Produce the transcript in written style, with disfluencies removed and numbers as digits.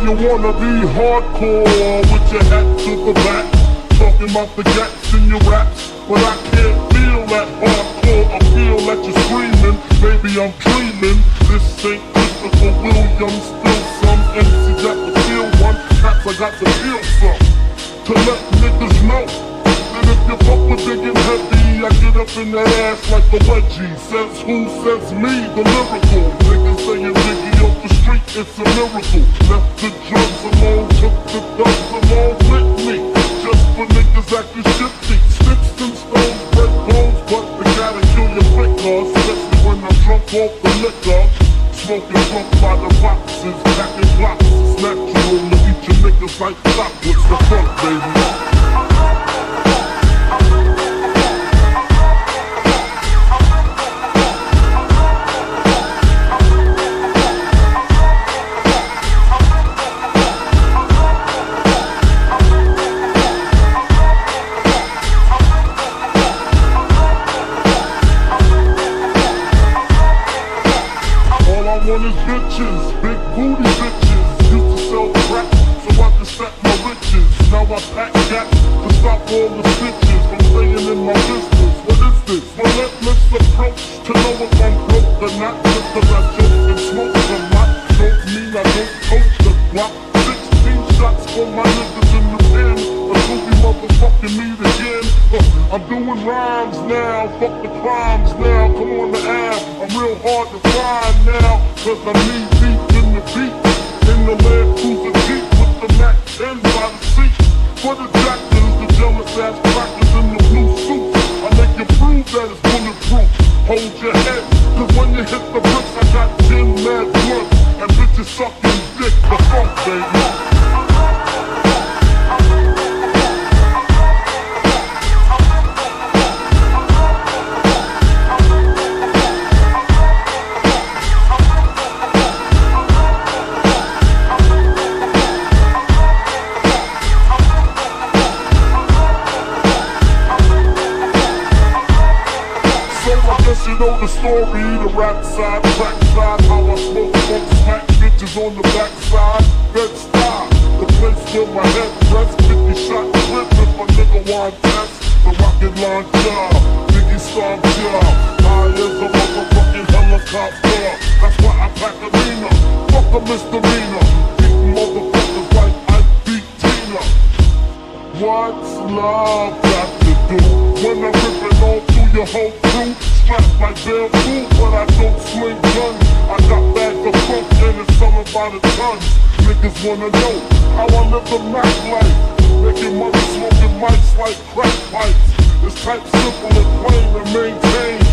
you wanna be hardcore with your hat to the back, talking about the gaps in your raps, but I can't feel that hardcore. I feel that you're screaming, maybe I'm dreaming. This ain't Christopher Williams, still some MC got to feel one. Perhaps I got to feel some to let niggas know that if you fuck with big and heavy, I get up in that ass like a wedgie. Says who? Says me, the lyrical. Niggas saying Biggie off the street, it's a miracle. Left the drugs alone, took the thugs along with me. Just for niggas acting shifty. Sticks and stones, break bones, but they gotta kill your quicker. Especially when I'm drunk off the liquor. Smoking drunk by the boxes, packing boxes. It's natural to eat your niggas like chocolates. The fuck, baby. Bitches, big booty bitches, used to sell crack so I could stack my riches. Now I pack gas to stop all the stitches from staying in my business. What is this? Relentless approach to know if I'm broke or not. Just cause I joke and smoke a lot don't mean I don't coach the block. 16 shots for my niggas in the pen until you motherfucking meet again. I'm doing rhymes now, fuck the crimes now. Come on the app, I'm real hard to find now. Cause I'm knee deep in the beat, in the Land Cruiser Jeep with the Mac 10 by the seat. For the jackers, the jealous ass crackers in the blue suits, I make you prove that it's bulletproof. Hold your head, cause when you hit the bricks, I got 10 mad blunts and bitches sucking dick, the funk, baby. You know the story, the rap side, crack side, how I smoke, funk, smack bitches on the backside, bed style, the place where my head rests, 50 shot clip if a nigga want test, the rocket launcher, Biggie stomp ya, high as a motherfucking helicopter, that's why I pack arena, fuck a misdemeanor, beat motherfuckers like I beat Tina. What's love got to do when I'm ripping all through your whole crew? Strapped like bamboo, but I don't swing guns. I got bags of funk and it's something by the tons. Niggas wanna know how I live the Mac life, making money smoking mics like crack pipes. It's type simple and plain to maintain.